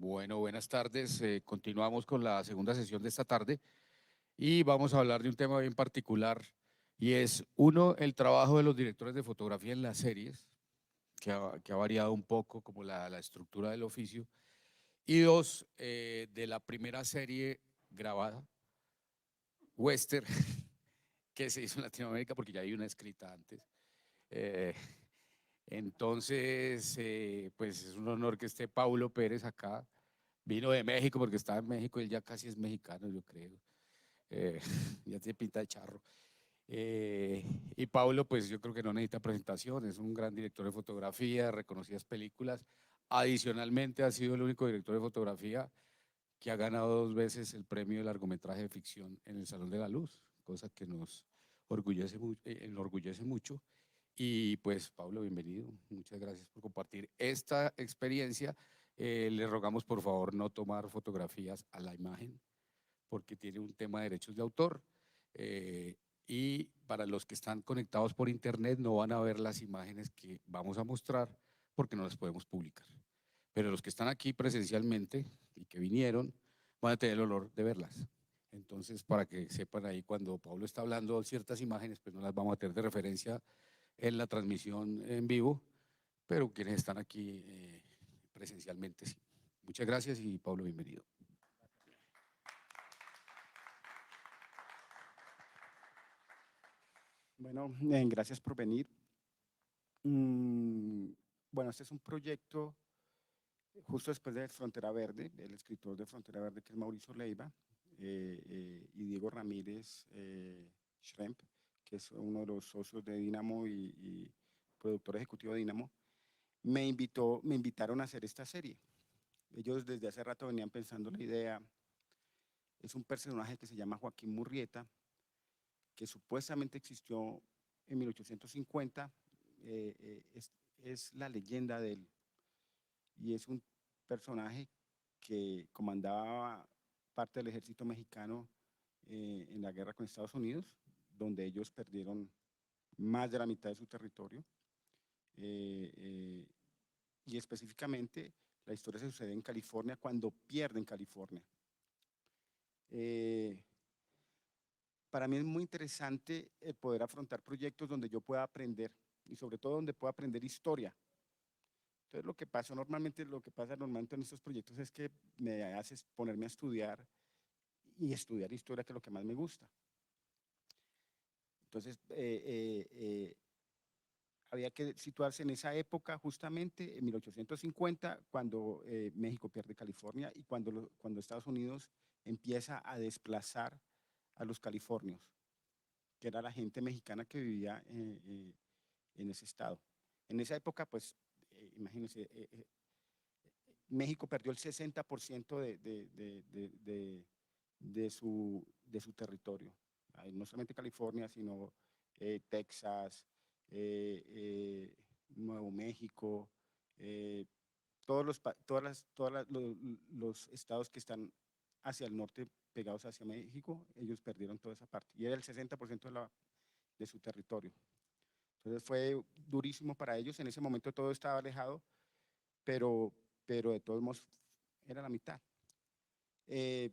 Bueno, buenas tardes. Continuamos con la segunda sesión de esta tarde y vamos a hablar de un tema bien particular y es, uno, el trabajo de los directores de fotografía en las series, que ha variado un poco como la estructura del oficio, y dos, de la primera serie grabada, western, que se hizo en Latinoamérica, porque ya hay una escrita antes. Eh, pues es un honor que esté Paulo Pérez acá. Vino de México porque estaba en México, él ya casi es mexicano, yo creo. Eh, ya tiene pinta de charro. Y Paulo, pues yo creo que no necesita presentación, es un gran director de fotografía, reconocidas películas. Adicionalmente, ha sido el único director de fotografía que ha ganado 2 veces el premio de largometraje de ficción en el Salón de la Luz, cosa que nos enorgullece mucho. Y pues, Pablo, bienvenido. Muchas gracias por compartir esta experiencia. Le rogamos, por favor, no tomar fotografías a la imagen, porque tiene un tema de derechos de autor. Eh, y para los que están conectados por internet, no van a ver las imágenes que vamos a mostrar porque no las podemos publicar. Pero los que están aquí presencialmente y que vinieron, van a tener el honor de verlas. Entonces, para que sepan ahí, cuando Pablo está hablando de ciertas imágenes, pues no las vamos a tener de referencia en la transmisión en vivo, pero quienes están aquí presencialmente, sí. Muchas gracias y Pablo, bienvenido. Bueno, gracias por venir. Mm, bueno, este es un proyecto justo después de Frontera Verde, el escritor de Frontera Verde, que es Mauricio Leiva, y Diego Ramírez Schremp, que es uno de los socios de Dynamo y productor ejecutivo de Dynamo, me invitaron a hacer esta serie. Ellos desde hace rato venían pensando la idea. Es un personaje que se llama Joaquín Murrieta, que supuestamente existió en 1850. eh, eh, es, es la leyenda de él y es un personaje que comandaba parte del ejército mexicano en la guerra con Estados Unidos, donde ellos perdieron más de la mitad de su territorio. eh, eh, y específicamente la historia se sucede en California cuando pierden California. Eh, para mí es muy interesante el poder afrontar proyectos donde yo pueda aprender y sobre todo donde pueda aprender historia. Entonces lo que pasa normalmente en estos proyectos es que me hace ponerme a estudiar y estudiar historia, que es lo que más me gusta. Entonces, había que situarse en esa época, justamente en 1850, cuando México pierde California y cuando Estados Unidos empieza a desplazar a los californios, que era la gente mexicana que vivía en ese estado. En esa época, pues, imagínense, México perdió el 60% de su territorio. No solamente California, sino Texas, eh, eh, Nuevo México, eh, los estados que están hacia el norte pegados hacia México, ellos perdieron toda esa parte. Y era el 60% de su territorio. Entonces fue durísimo para ellos. En ese momento todo estaba alejado, pero, pero de todos modos era la mitad. Eh,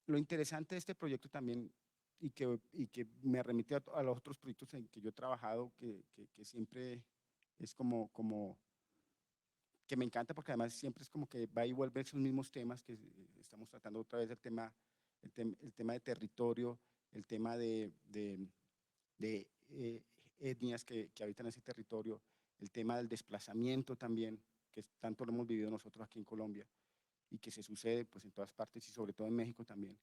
lo interesante de este proyecto también, y que me remite a los otros proyectos en que yo he trabajado, que siempre es como que me encanta, porque además siempre es como que va y vuelve esos mismos temas que estamos tratando otra vez, el tema de territorio, el tema de etnias que habitan ese territorio, el tema del desplazamiento también, que tanto lo hemos vivido nosotros aquí en Colombia y que se sucede pues en todas partes y sobre todo en México también.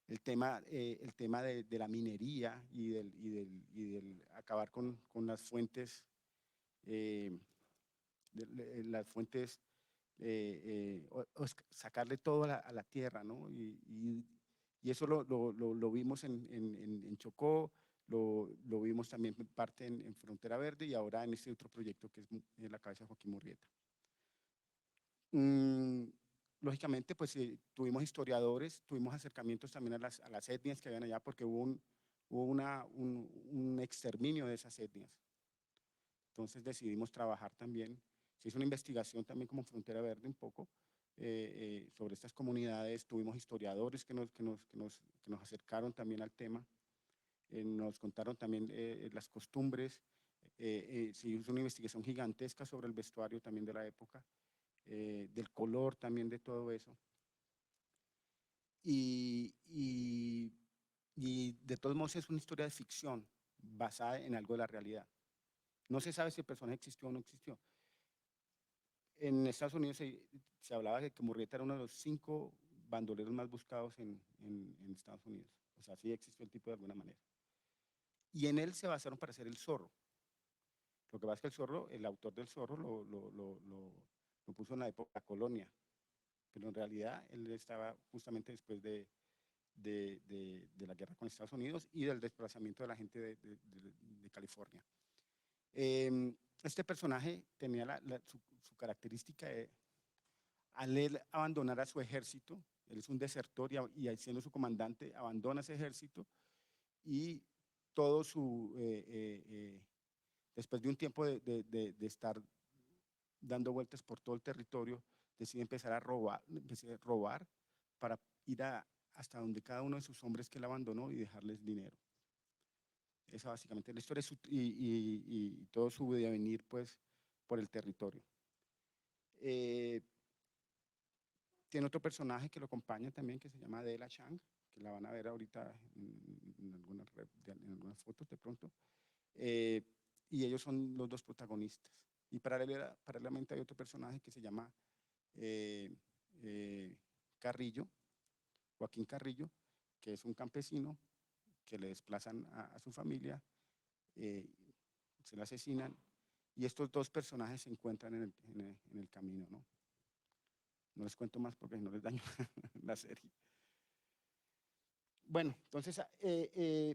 El tema de la minería y del acabar con las fuentes, eh, las fuentes, sacarle todo a la tierra, ¿no? Y eso lo vimos en Chocó, lo vimos también en parte en Frontera Verde y ahora en este otro proyecto que es en la cabeza de Joaquín Murrieta. Mm, lógicamente, pues tuvimos historiadores, tuvimos acercamientos también a las etnias que habían allá, porque hubo un exterminio de esas etnias. Entonces decidimos trabajar también, se hizo una investigación también como Frontera Verde un poco, sobre estas comunidades. Tuvimos historiadores que nos acercaron también al tema, nos contaron también las costumbres. Se hizo una investigación gigantesca sobre el vestuario también de la época, del color también de todo eso. Y, y, y de todos modos es una historia de ficción basada en algo de la realidad. No se sabe si el personaje existió o no existió. En Estados Unidos se hablaba de que Murrieta era uno de los 5 bandoleros más buscados en Estados Unidos. O sea, sí existió el tipo de alguna manera. Y en él se basaron para hacer el Zorro. Lo que pasa es que el Zorro, el autor del Zorro lo puso en la época colonia, pero en realidad él estaba justamente después de la guerra con Estados Unidos y del desplazamiento de la gente de California. Este personaje tenía su característica de, al él abandonar a su ejército, él es un desertor y siendo su comandante, abandona ese ejército y todo después de un tiempo de estar dando vueltas por todo el territorio, decide empezar a robar para ir hasta donde cada uno de sus hombres que él abandonó y dejarles dinero. Esa básicamente es la historia y todo su devenir pues por el territorio. Tiene otro personaje que lo acompaña también que se llama Adela Chang, que la van a ver ahorita en algunas fotos de pronto. Y ellos son los 2 protagonistas. Y paralelamente hay otro personaje que se llama Carrillo, Joaquín Carrillo, que es un campesino que le desplazan a su familia, se le asesinan, y estos 2 personajes se encuentran en el camino, ¿no? No les cuento más porque no les daño la serie. Bueno, entonces,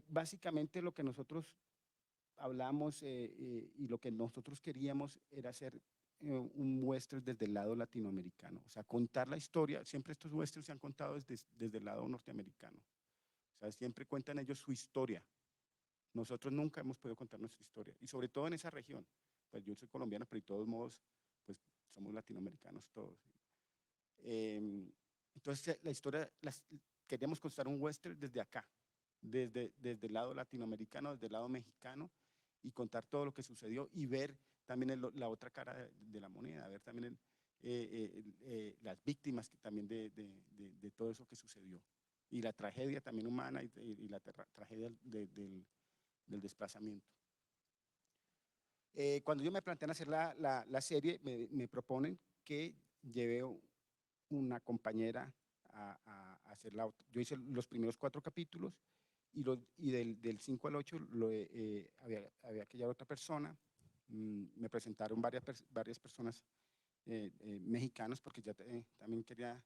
básicamente lo que nosotros hablamos y lo que nosotros queríamos era hacer un western desde el lado latinoamericano, o sea, contar la historia. Siempre estos westerns se han contado desde el lado norteamericano, o sea, siempre cuentan ellos su historia. Nosotros nunca hemos podido contar nuestra historia, y sobre todo en esa región. Pues yo soy colombiano, pero de todos modos, pues somos latinoamericanos todos. Entonces, la historia, queríamos contar un western desde acá, desde el lado latinoamericano, desde el lado mexicano, y contar todo lo que sucedió y ver también la otra cara de la moneda, ver también las víctimas también de todo eso que sucedió. Y la tragedia también humana y la tragedia del desplazamiento. Cuando yo me plantean hacer la serie, me proponen que lleve una compañera a hacer la otra. Yo hice los primeros 4 capítulos y del 5 al 8 había que llevar otra persona. Me presentaron varias personas mexicanas porque ya también quería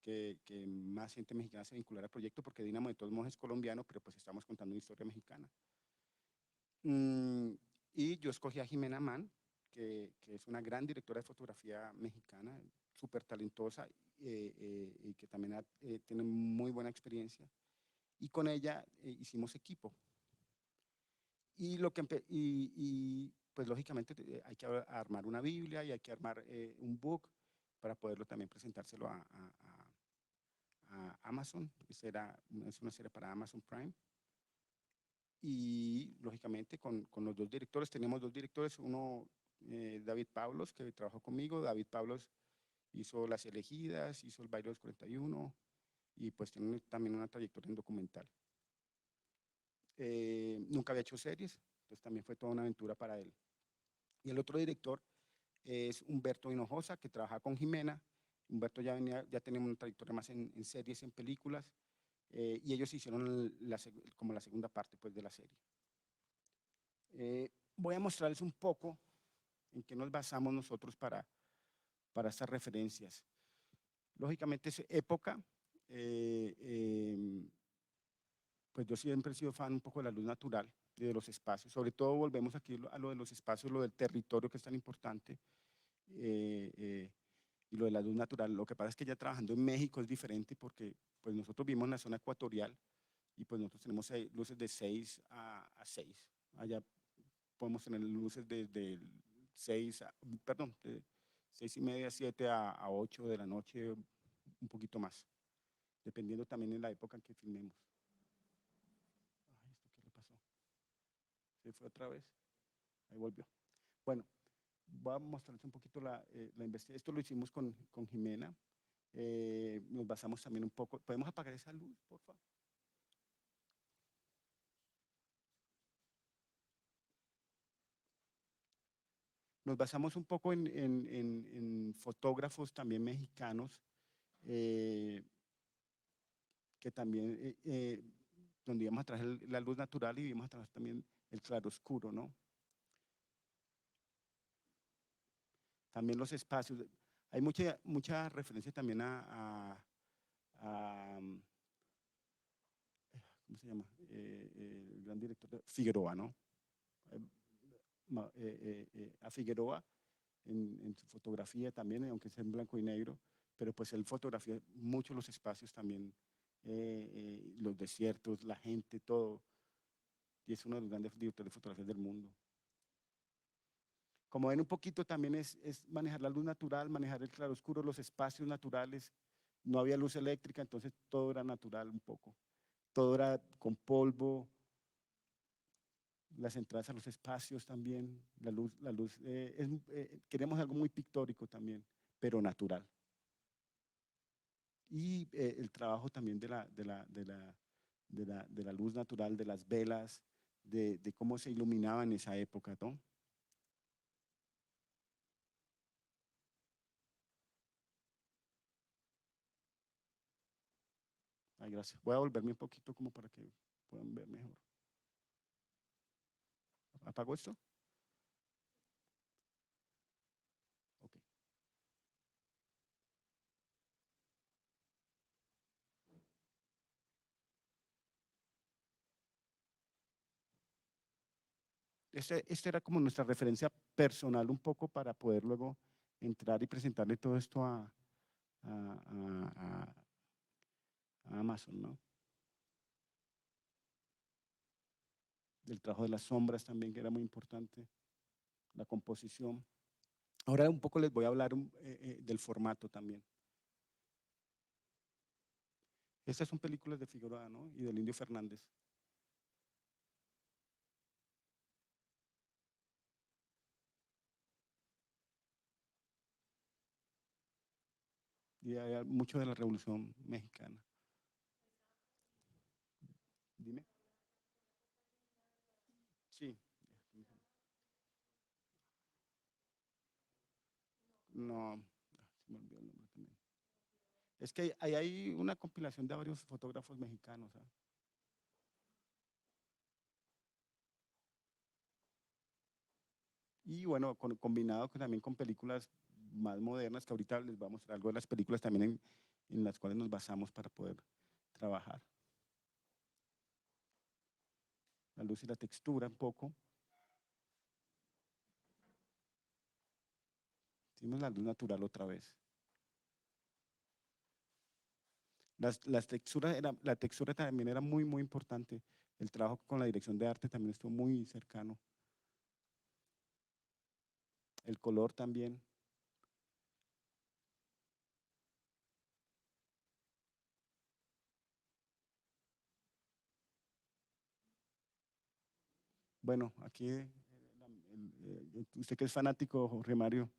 que más gente mexicana se vinculara al proyecto, porque Dínamo de todos modos es colombiano, pero pues estamos contando una historia mexicana. Y yo escogí a Jimena Mann, que es una gran directora de fotografía mexicana, súper talentosa y que también tiene muy buena experiencia. Y con ella hicimos equipo. Y, pues lógicamente hay que armar una Biblia y hay que armar un book para poderlo también presentárselo a Amazon. Es una serie para Amazon Prime. Y lógicamente con los 2 directores, teníamos 2 directores, uno David Pablos, que trabajó conmigo. David Pablos hizo Las Elegidas, hizo El Baile de los 41 y pues tiene también una trayectoria en documental. Nunca había hecho series, entonces también fue toda una aventura para él. Y el otro director es Humberto Hinojosa, que trabaja con Jimena. Humberto ya tenía una trayectoria más en series, en películas, y ellos hicieron como la segunda parte pues, de la serie. Voy a mostrarles un poco en qué nos basamos nosotros para estas referencias. Lógicamente es época, pues yo siempre he sido fan un poco de la luz natural y de los espacios. Sobre todo volvemos aquí a lo de los espacios, lo del territorio que es tan importante y lo de la luz natural. Lo que pasa es que ya trabajando en México es diferente porque pues nosotros vivimos en la zona ecuatorial y pues nosotros tenemos luces de 6 a 6. Allá podemos tener luces desde 6 a, perdón, de 6:30, 7 a 8 de la noche, un poquito más, dependiendo también en la época en que filmemos. Ay, ¿esto qué le pasó? ¿Se fue otra vez? Ahí volvió. Bueno, voy a mostrarles un poquito la investigación. Esto lo hicimos con Jimena. Nos basamos también un poco. ¿Podemos apagar esa luz, por favor? Nos basamos un poco en fotógrafos también mexicanos, que también, donde íbamos a traer la luz natural y íbamos a traer también el claroscuro, ¿no? También los espacios. Hay mucha referencia también ¿cómo se llama? El gran director de Figueroa, ¿no? A Figueroa en su fotografía también, aunque sea en blanco y negro, pero pues él fotografía mucho los espacios también, los desiertos, la gente, todo, y es uno de los grandes directores de fotografía del mundo. Como ven un poquito también es manejar la luz natural, manejar el claroscuro, los espacios naturales. No había luz eléctrica, entonces todo era natural un poco. Todo era con polvo, las entradas a los espacios también, la luz queríamos algo muy pictórico también, pero natural. Y el trabajo también de la luz natural, de las velas, de cómo se iluminaba en esa época, ¿no? Ay, gracias. Voy a volverme un poquito como para que puedan ver mejor. ¿Apago esto? Ok. Este era como nuestra referencia personal un poco para poder luego entrar y presentarle todo esto a Amazon, ¿no? El trabajo de las sombras también, que era muy importante, la composición. Ahora un poco les voy a hablar del formato también. Estas son películas de Figueroa, ¿no? Y del Indio Fernández. Y hay mucho de la Revolución Mexicana. Dime. Sí. No, se me olvidó el nombre también. Es que hay una compilación de varios fotógrafos mexicanos, ¿sabes? Y bueno, combinado también con películas más modernas, que ahorita les voy a mostrar algo de las películas también en las cuales nos basamos para poder trabajar. La luz y la textura un poco. Hicimos la luz natural otra vez. Las texturas la textura también era muy, muy importante. El trabajo con la dirección de arte también estuvo muy cercano. El color también. Bueno, aquí, usted que es fanático, Jorge Mario,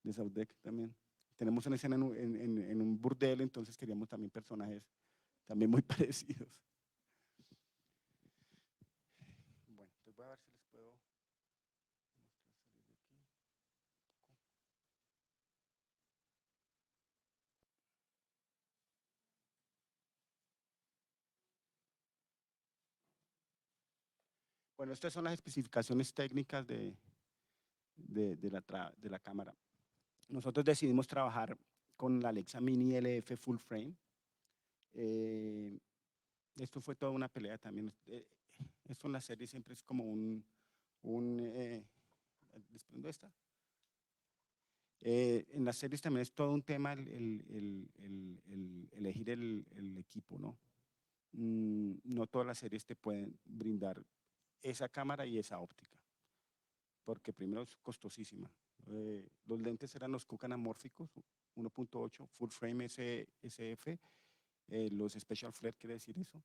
de Saudek también. Tenemos una escena en un burdel, entonces queríamos también personajes también muy parecidos. Bueno, entonces voy a ver si les puedo mostrar salir de aquí. Bueno, estas son las especificaciones técnicas de la cámara. Nosotros decidimos trabajar con la Alexa Mini LF Full Frame. Esto fue toda una pelea también. Esto en la serie siempre es como ¿les prendo esta? En las series también es todo un tema el elegir el equipo, ¿no? No todas las series te pueden brindar esa cámara y esa óptica, porque primero es costosísima. Los lentes eran los Cook anamórficos, 1.8, full frame SF, los special flare quiere decir eso.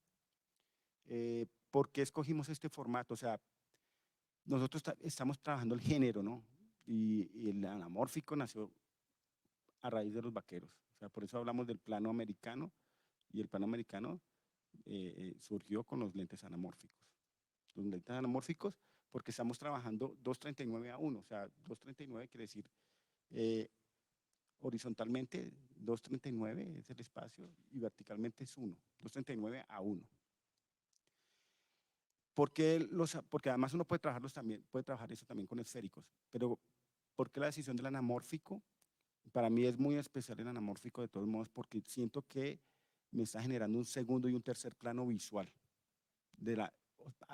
¿Por qué escogimos este formato? O sea, nosotros estamos trabajando el género, ¿no? Y el anamórfico nació a raíz de los vaqueros. O sea, por eso hablamos del plano americano, y el plano americano surgió con los lentes anamórficos. Los lentes anamórficos porque estamos trabajando 239 a 1, o sea, 239 quiere decir horizontalmente 239 es el espacio y verticalmente es 1, 239 a 1. Porque además uno puede trabajar eso también con esféricos, pero ¿por qué la decisión del anamórfico? Para mí es muy especial el anamórfico de todos modos porque siento que me está generando un segundo y un tercer plano visual.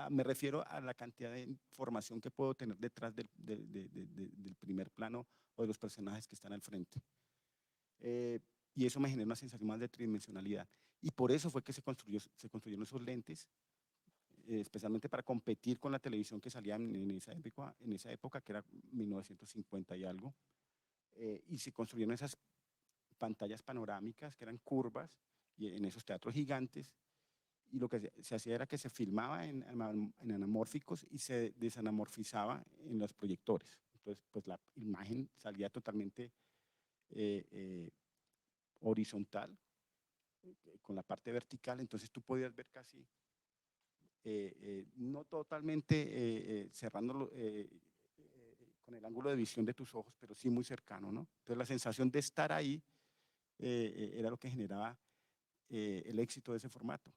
Me refiero a la cantidad de información que puedo tener detrás del primer plano o de los personajes que están al frente. Y eso me genera una sensación más de tridimensionalidad. Y por eso fue que se construyeron esos lentes, especialmente para competir con la televisión que salía en esa época, que era 1950 y algo. Y se construyeron esas pantallas panorámicas que eran curvas y en esos teatros gigantes. Y lo que se hacía era que se filmaba en anamórficos y se desanamorfizaba en los proyectores. Entonces, pues la imagen salía totalmente horizontal, con la parte vertical, entonces tú podías ver casi, no totalmente cerrándolo con el ángulo de visión de tus ojos, pero sí muy cercano, ¿no? Entonces la sensación de estar ahí era lo que generaba el éxito de ese formato.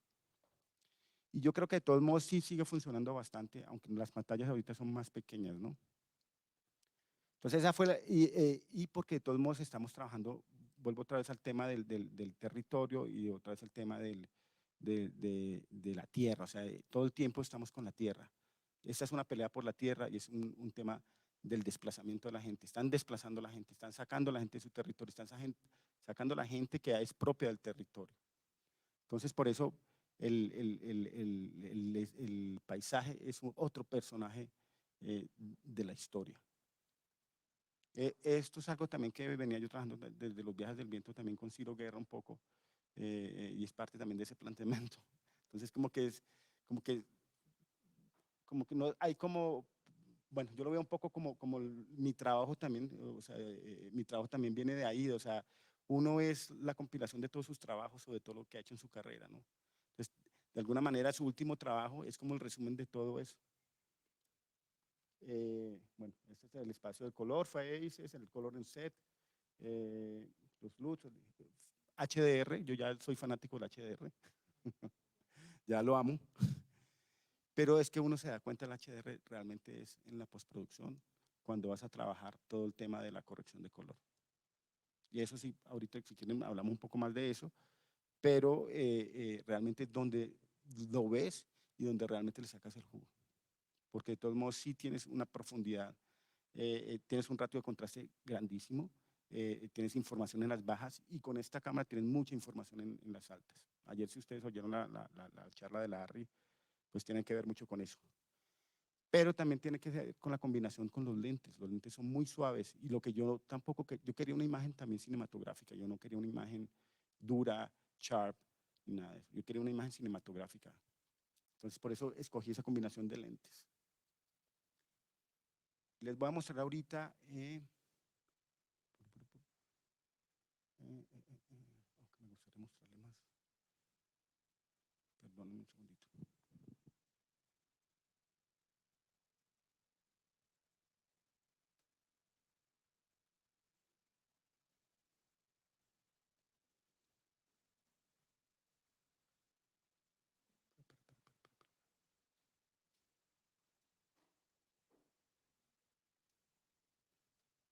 Y yo creo que de todos modos sí sigue funcionando bastante, aunque las pantallas ahorita son más pequeñas, ¿no? Entonces esa fue y porque de todos modos estamos trabajando, vuelvo otra vez al tema del territorio y otra vez al tema de la tierra, o sea, todo el tiempo estamos con la tierra. Esta es una pelea por la tierra y es un tema del desplazamiento de la gente. Están desplazando a la gente, están sacando a la gente de su territorio, están sacando a la gente que es propia del territorio. Entonces, por eso el paisaje es otro personaje de la historia. Esto es algo también que venía yo trabajando desde los viajes del viento también con Ciro Guerra un poco, y es parte también de ese planteamiento. Entonces, como que no hay como, bueno, yo lo veo un poco como mi trabajo también, o sea, mi trabajo también viene de ahí, o sea, uno es la compilación de todos sus trabajos o de todo lo que ha hecho en su carrera, ¿no? Entonces, de alguna manera, su último trabajo es como el resumen de todo eso. Bueno, este es el espacio de color, Faces, el color en set, los LUTs, HDR, yo ya soy fanático del HDR, ya lo amo, pero es que uno se da cuenta del HDR realmente es en la postproducción, cuando vas a trabajar todo el tema de la corrección de color. Y eso sí, ahorita si quieren hablamos un poco más de eso, pero realmente donde lo ves y donde realmente le sacas el jugo. Porque de todos modos sí tienes una profundidad, tienes un ratio de contraste grandísimo, tienes información en las bajas y con esta cámara tienes mucha información en las altas. Ayer si ustedes oyeron la charla de Larry, pues tiene que ver mucho con eso. Pero también tiene que ver con la combinación con los lentes son muy suaves y lo que yo tampoco, yo quería una imagen también cinematográfica, yo no quería una imagen dura, sharp, nada de eso. Yo quería una imagen cinematográfica. Entonces por eso escogí esa combinación de lentes. Les voy a mostrar ahorita me gustaría mostrarle más. Perdónenme un segundito.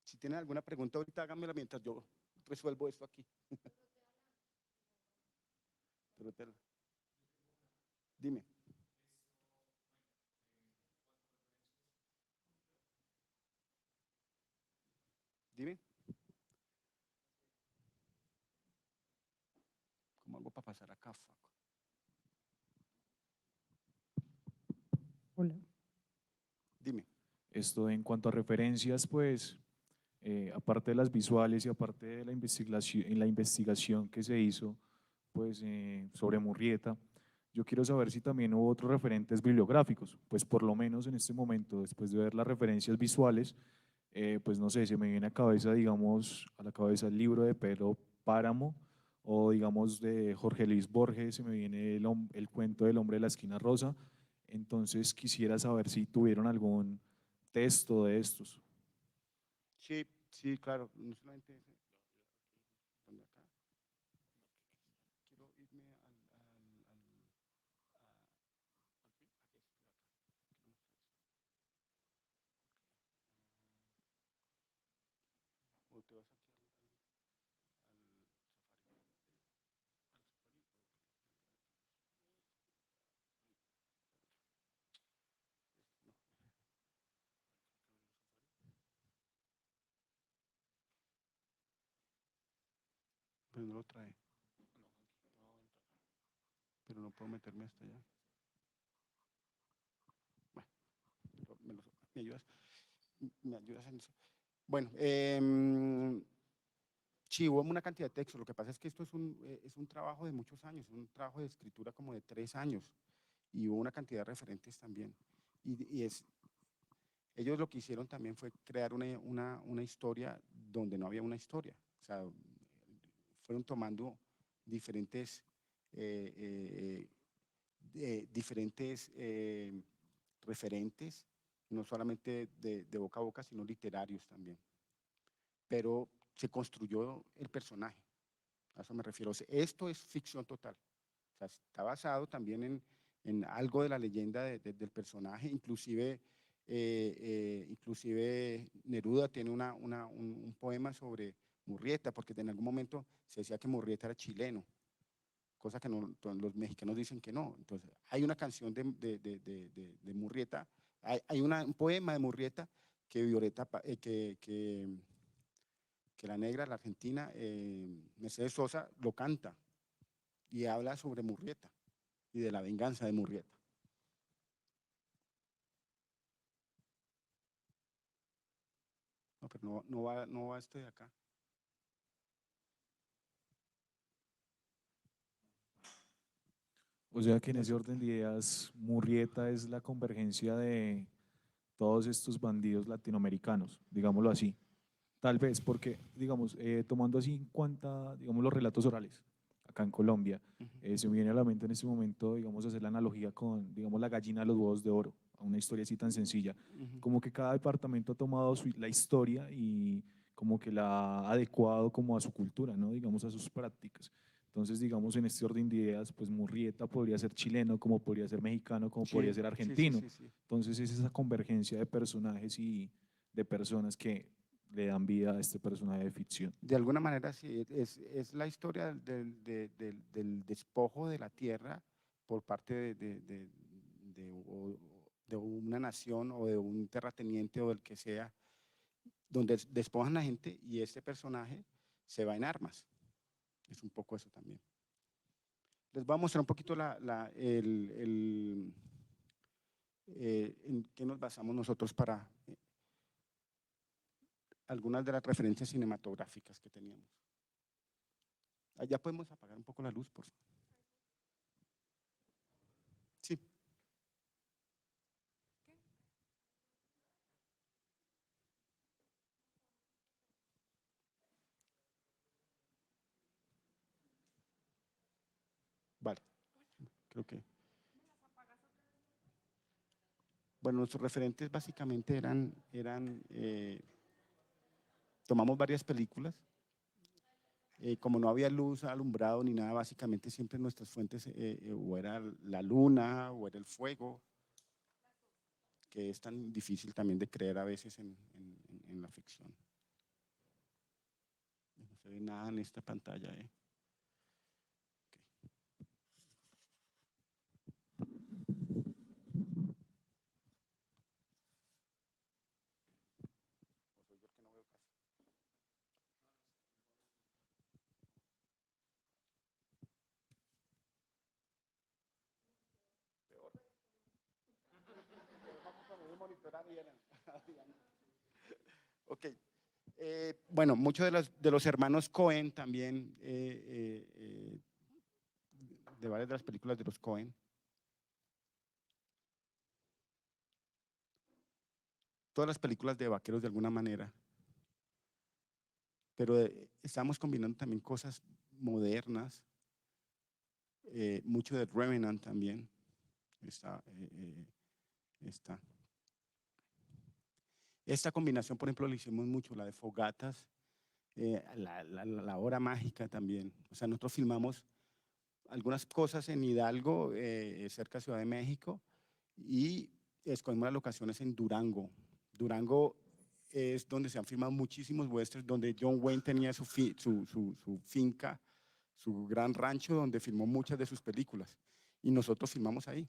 Si tienen alguna pregunta ahorita háganmela mientras yo resuelvo esto aquí. Dime. Dime. ¿Cómo hago para pasar acá? Hola. Dime. Esto en cuanto a referencias, pues aparte de las visuales y aparte de la investigación que se hizo pues, sobre Murrieta, yo quiero saber si también hubo otros referentes bibliográficos, pues por lo menos en este momento, después de ver las referencias visuales, pues no sé, se me viene a cabeza, digamos, a la cabeza el libro de Pedro Páramo, o digamos de Jorge Luis Borges, se me viene el cuento del hombre de la esquina rosa. Entonces quisiera saber si tuvieron algún texto de estos. Sí, sí, claro, no solamente ese, donde acá. Quiero irme o te vas aquí pero no lo trae, pero no puedo meterme hasta allá. Bueno, ¿me ayudas? ¿Me ayudas en eso? Bueno, sí, hubo una cantidad de textos. Lo que pasa es que esto es un trabajo de muchos años, un trabajo de escritura como de 3 años. Y hubo una cantidad de referentes también. Ellos lo que hicieron también fue crear una historia donde no había una historia. O sea, fueron tomando diferentes, diferentes referentes, no solamente de boca a boca, sino literarios también. Pero se construyó el personaje, a eso me refiero. O sea, esto es ficción total. O sea, está basado también en algo de la leyenda del personaje, inclusive Neruda tiene un poema sobre Murrieta, porque en algún momento se decía que Murrieta era chileno, cosa que no, los mexicanos dicen que no. Entonces, hay una canción de Murrieta, hay un poema de Murrieta que Violeta, que la negra, la argentina, Mercedes Sosa, lo canta y habla sobre Murrieta y de la venganza de Murrieta. No, pero no va este de acá. O sea que en ese orden de ideas, Murrieta es la convergencia de todos estos bandidos latinoamericanos, digámoslo así. Tal vez porque, digamos, tomando así en cuenta, digamos, los relatos orales acá en Colombia, se me viene a la mente en este momento, digamos, hacer la analogía con, digamos, la gallina de los huevos de oro, a una historia así tan sencilla. Como que cada departamento ha tomado la historia y como que la ha adecuado como a su cultura, ¿no? Digamos, a sus prácticas. Entonces, digamos, en este orden de ideas, pues Murrieta podría ser chileno, como podría ser mexicano, como podría Sí, ser sí, sí, argentino. sí, sí. Entonces, es esa convergencia de personajes y de personas que le dan vida a este personaje de ficción. De alguna manera, sí, es la historia del despojo de la tierra por parte de una nación o de un terrateniente o del que sea, donde despojan a la gente y este personaje se va en armas. Es un poco eso también. Les voy a mostrar un poquito en qué nos basamos nosotros para algunas de las referencias cinematográficas que teníamos. Allá podemos apagar un poco la luz, por favor. Sí. Vale, creo que. Bueno, nuestros referentes básicamente tomamos varias películas. Como no había luz, alumbrado ni nada, básicamente siempre nuestras fuentes o era la luna o era el fuego, que es tan difícil también de creer a veces en la ficción. No se ve nada en esta pantalla. Ok. Bueno, muchos de los hermanos Cohen también, de varias de las películas de los Cohen. Todas las películas de vaqueros de alguna manera. Pero estamos combinando también cosas modernas, mucho de Revenant también está. Esta combinación, por ejemplo, la hicimos mucho, la de fogatas, la hora mágica también. O sea, nosotros filmamos algunas cosas en Hidalgo, cerca de Ciudad de México, y escogimos las locaciones en Durango. Durango es donde se han filmado muchísimos westerns, donde John Wayne tenía su finca, su gran rancho, donde filmó muchas de sus películas. Y nosotros filmamos ahí.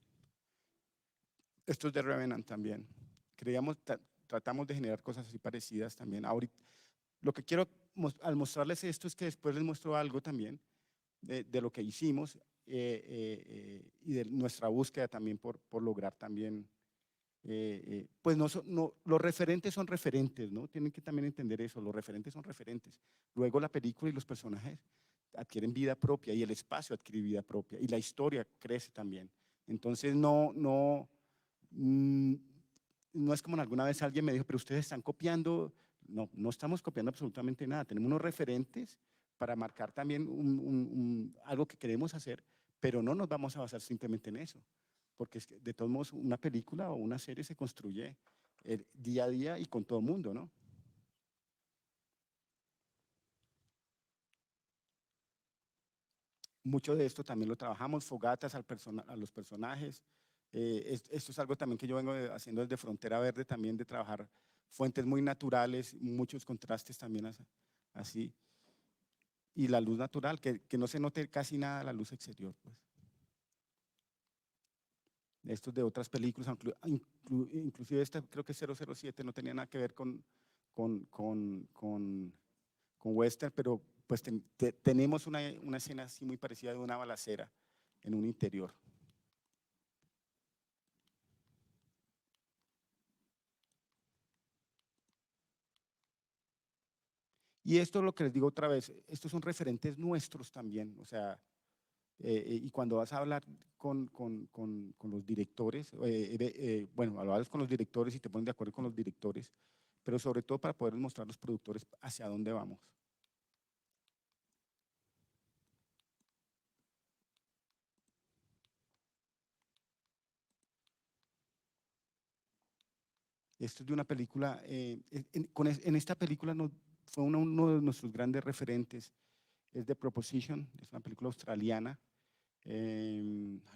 Esto es de Revenant también. Tratamos de generar cosas así parecidas también. Ahorita, lo que quiero al mostrarles esto es que después les muestro algo también de lo que hicimos y de nuestra búsqueda también por lograr también, pues los referentes son referentes, ¿no? Tienen que también entender eso, los referentes son referentes. Luego la película y los personajes adquieren vida propia y el espacio adquiere vida propia y la historia crece también. Entonces no es como alguna vez alguien me dijo, pero ustedes están copiando. No, no estamos copiando absolutamente nada. Tenemos unos referentes para marcar también algo que queremos hacer, pero no nos vamos a basar simplemente en eso, porque es que de todos modos una película o una serie se construye día a día y con todo el mundo, ¿no? Mucho de esto también lo trabajamos, fogatas a los personajes. Esto es algo también que yo vengo haciendo desde Frontera Verde, también de trabajar fuentes muy naturales, muchos contrastes también así. Y la luz natural, que no se note casi nada la luz exterior, pues. Estos de otras películas, inclusive esta creo que 007 no tenía nada que ver con western, pero pues tenemos una escena así muy parecida de una balacera en un interior. Y esto es lo que les digo otra vez, estos son referentes nuestros también, o sea, y cuando vas a hablar con los directores, bueno, hablas con los directores y te pones de acuerdo con los directores, pero sobre todo para poder mostrar a los productores hacia dónde vamos. Esto es de una película, en esta película fue uno de nuestros grandes referentes, es The Proposition, es una película australiana, no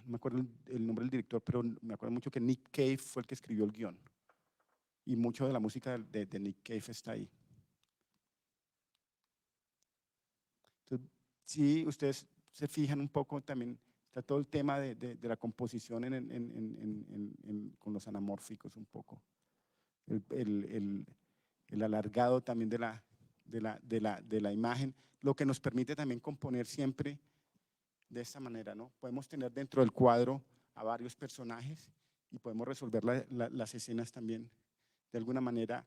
me acuerdo el nombre del director, pero me acuerdo mucho que Nick Cave fue el que escribió el guión, y mucho de la música de Nick Cave está ahí. Entonces, si ustedes se fijan un poco, también está todo el tema de la composición con los anamórficos un poco. El alargado también de la imagen, lo que nos permite también componer siempre de esta manera, ¿no? Podemos tener dentro del cuadro a varios personajes y podemos resolver las escenas también de alguna manera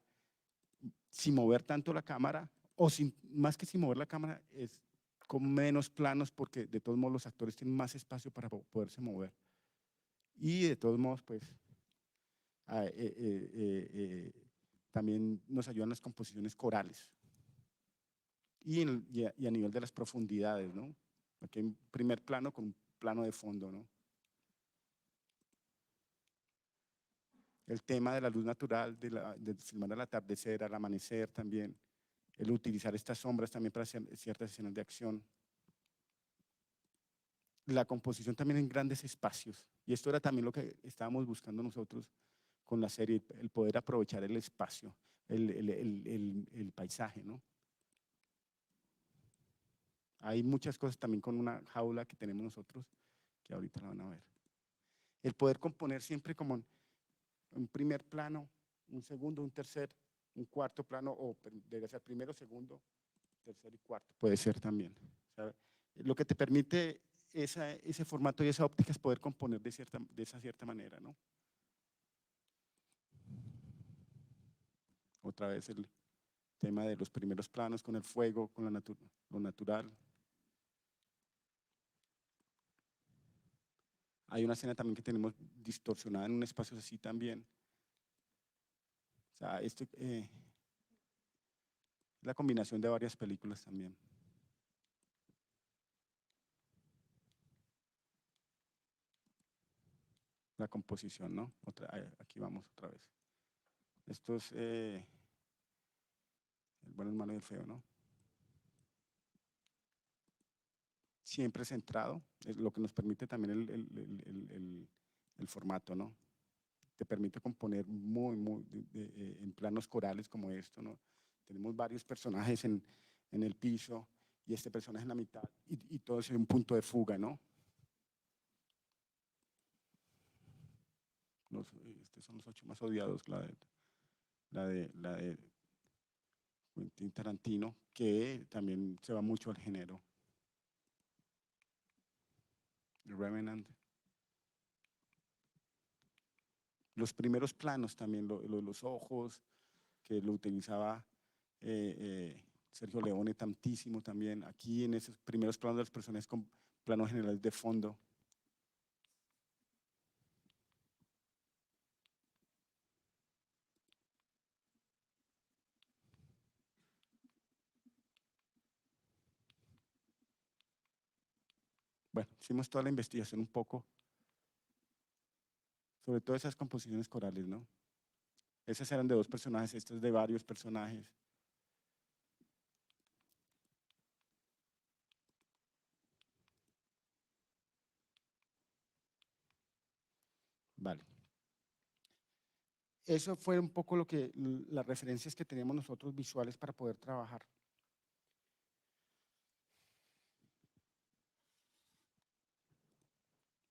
sin mover tanto la cámara, o más que sin mover la cámara, es con menos planos, porque de todos modos los actores tienen más espacio para poderse mover. Y de todos modos, pues, también nos ayudan las composiciones corales. Y a nivel de las profundidades, ¿no? Aquí hay un primer plano con un plano de fondo, ¿no? El tema de la luz natural, de filmar al atardecer, al amanecer también. El utilizar estas sombras también para hacer ciertas escenas de acción. La composición también en grandes espacios. Y esto era también lo que estábamos buscando nosotros con la serie, el poder aprovechar el espacio, el paisaje, ¿no? Hay muchas cosas también con una jaula que tenemos nosotros, que ahorita la van a ver. El poder componer siempre como un primer plano, un segundo, un tercer, un cuarto plano, o debe ser primero, segundo, tercer y cuarto, puede ser también. O sea, lo que te permite ese formato y esa óptica es poder componer de esa cierta manera, ¿no? Otra vez tema de los primeros planos con el fuego, con lo natural. Hay una escena también que tenemos distorsionada en un espacio así también. O sea, esto es la combinación de varias películas también. La composición, ¿no? Aquí vamos otra vez. Esto es el bueno, el malo y el feo, ¿no? Siempre centrado, es lo que nos permite también el formato, ¿no? Te permite componer en planos corales como esto, ¿no? Tenemos varios personajes en el piso y este personaje en la mitad y todo es un punto de fuga, ¿no? Estos son los 8 más odiados, la de Quentin Tarantino, que también se va mucho al género. The Revenant. Los primeros planos también, los ojos, que lo utilizaba Sergio Leone tantísimo también. Aquí en esos primeros planos de los personajes con planos generales de fondo. Bueno, hicimos toda la investigación un poco sobre todas esas composiciones corales, ¿no? Esas eran de 2 personajes, estas de varios personajes. Vale. Eso fue un poco las referencias que teníamos nosotros visuales para poder trabajar.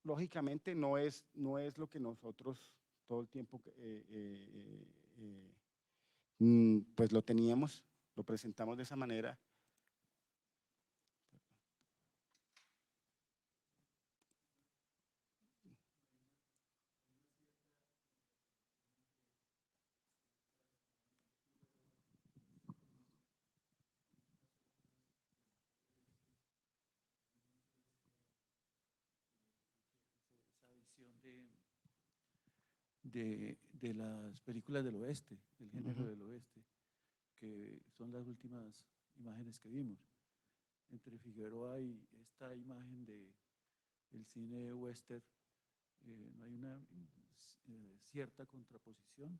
Lógicamente no es lo que nosotros todo el tiempo pues lo teníamos, lo presentamos de esa manera. Esa visión de las películas del oeste, del género del oeste, que son las últimas imágenes que vimos. Entre Figueroa y esta imagen del cine western, ¿no hay una cierta contraposición?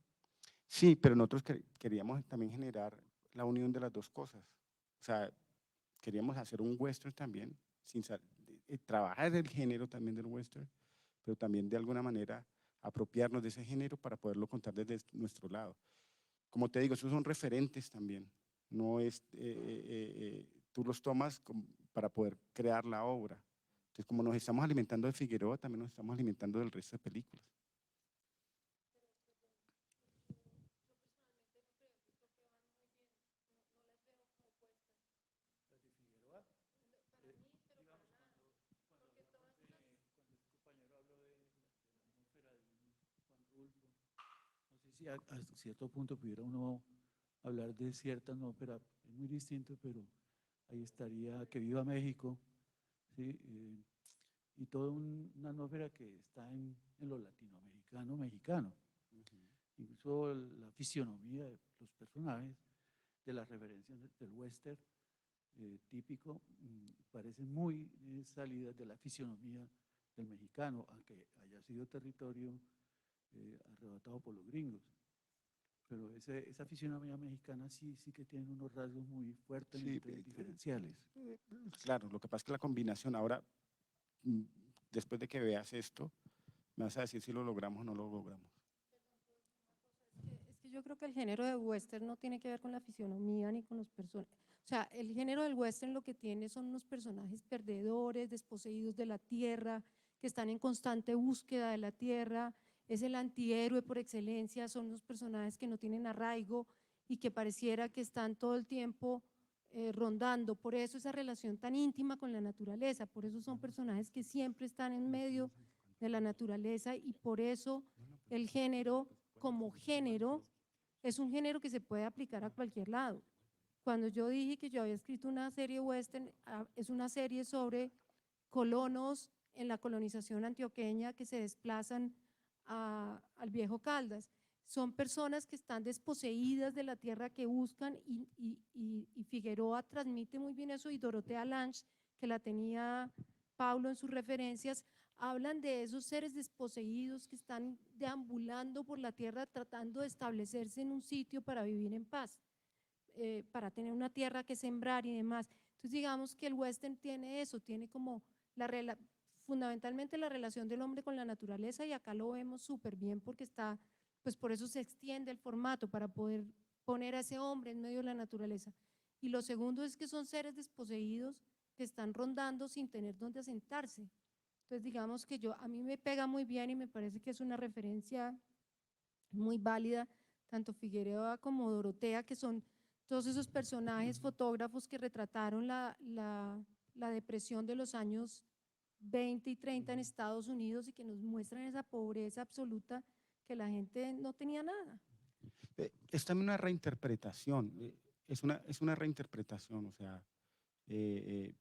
Sí, pero nosotros queríamos también generar la unión de las 2 cosas. O sea, queríamos hacer un western también, trabajar el género también del western, pero también de alguna manera apropiarnos de ese género para poderlo contar desde nuestro lado. Como te digo, esos son referentes también. No es, tú los tomas para poder crear la obra. Entonces, como nos estamos alimentando de Figueroa, también nos estamos alimentando del resto de películas. Sí, hasta cierto punto pudiera uno hablar de cierta atmósfera, es muy distinto, pero ahí estaría Que Viva México, ¿sí? Y toda una atmósfera que está en lo latinoamericano, mexicano. Incluso la fisionomía de los personajes, de las referencias del western típico, parecen muy salidas de la fisionomía del mexicano, aunque haya sido territorio arrebatado por los gringos. Pero esa fisionomía mexicana sí que tiene unos rasgos muy fuertes, Sí, diferenciales. Claro, lo que pasa es que la combinación ahora, después de que veas esto, me vas a decir si lo logramos o no lo logramos. Es que yo creo que el género de western no tiene que ver con la fisionomía ni con los personajes. O sea, el género del western lo que tiene son unos personajes perdedores, desposeídos de la tierra, que están en constante búsqueda de la tierra. Es el antihéroe por excelencia, son los personajes que no tienen arraigo y que pareciera que están todo el tiempo rondando. Por eso esa relación tan íntima con la naturaleza, por eso son personajes que siempre están en medio de la naturaleza y por eso el género como género es un género que se puede aplicar a cualquier lado. cuando yo dije que yo había escrito una serie western, es una serie sobre colonos en la colonización antioqueña que se desplazan al Viejo Caldas. Son personas que están desposeídas de la tierra que buscan y Figueroa transmite muy bien eso, y Dorotea Lange, que la tenía Paulo en sus referencias, hablan de esos seres desposeídos que están deambulando por la tierra tratando de establecerse en un sitio para vivir en paz, para tener una tierra que sembrar y demás. Entonces digamos que el western tiene eso, tiene como fundamentalmente la relación del hombre con la naturaleza, y acá lo vemos súper bien porque está, pues por eso se extiende el formato, para poder poner a ese hombre en medio de la naturaleza. Y lo segundo es que son seres desposeídos que están rondando sin tener dónde asentarse. Entonces digamos que a mí me pega muy bien y me parece que es una referencia muy válida, tanto Figueroa como Dorotea, que son todos esos personajes fotógrafos que retrataron la depresión de los años 20 y 30 en Estados Unidos y que nos muestran esa pobreza absoluta, que la gente no tenía nada. Es también una reinterpretación, es una reinterpretación, o sea,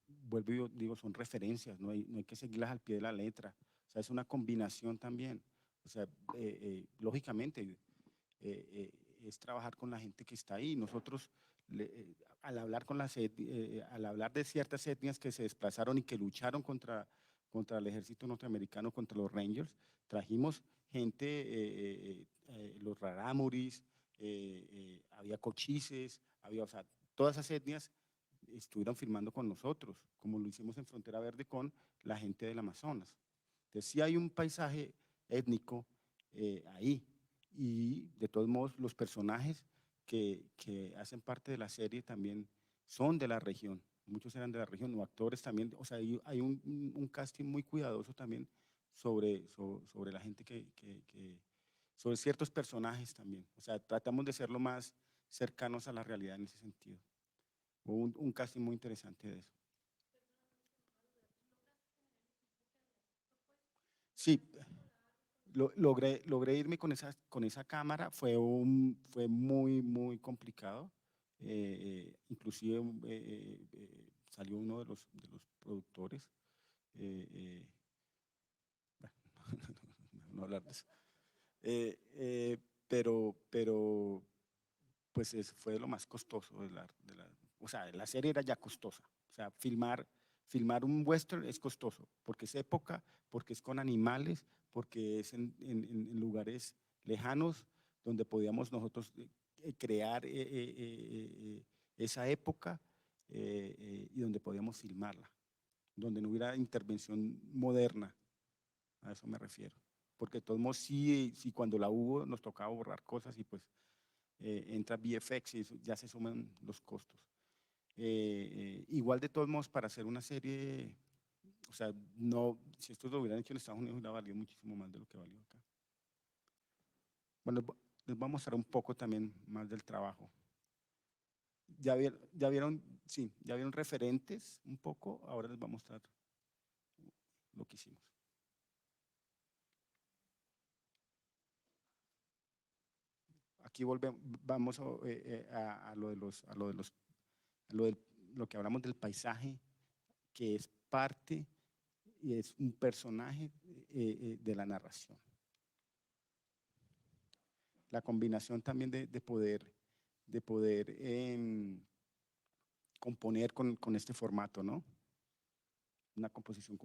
vuelvo y digo, son referencias, no hay que seguirlas al pie de la letra, o sea, es una combinación también, o sea, lógicamente, es trabajar con la gente que está ahí. Nosotros, al hablar al hablar de ciertas etnias que se desplazaron y que lucharon contra el ejército norteamericano, contra los Rangers, trajimos gente, los rarámuris, había cochises, o sea, todas esas etnias estuvieron firmando con nosotros, como lo hicimos en Frontera Verde con la gente del Amazonas. Entonces sí hay un paisaje étnico ahí, y de todos modos los personajes que hacen parte de la serie también son de la región, muchos eran de la región, o actores también, o sea, hay un casting muy cuidadoso también sobre la gente sobre ciertos personajes también, o sea, tratamos de ser lo más cercanos a la realidad en ese sentido. Hubo un casting muy interesante de eso. Sí, logré irme con esa cámara, fue muy complicado, inclusive salió uno de los productores, bueno, no hablar de eso, pero pues fue de lo más costoso o sea, la serie era ya costosa, o sea, filmar un western es costoso, porque es época, porque es con animales, porque es en lugares lejanos donde podíamos nosotros crear esa época y donde podíamos filmarla, donde no hubiera intervención moderna, a eso me refiero. Porque de todos modos sí cuando la hubo nos tocaba borrar cosas y pues entra VFX y eso, ya se suman los costos. Igual de todos modos para hacer una serie, o sea, no, si esto lo hubieran hecho en Estados Unidos hubiera valido muchísimo más de lo que valió acá. Bueno, les voy a mostrar un poco también más del trabajo. Ya vieron, sí, ya vieron referentes un poco, ahora les voy a mostrar lo que hicimos. Aquí vamos a lo que hablamos del paisaje, que es parte y es un personaje de la narración. La combinación también de poder componer con este formato, ¿no? Una composición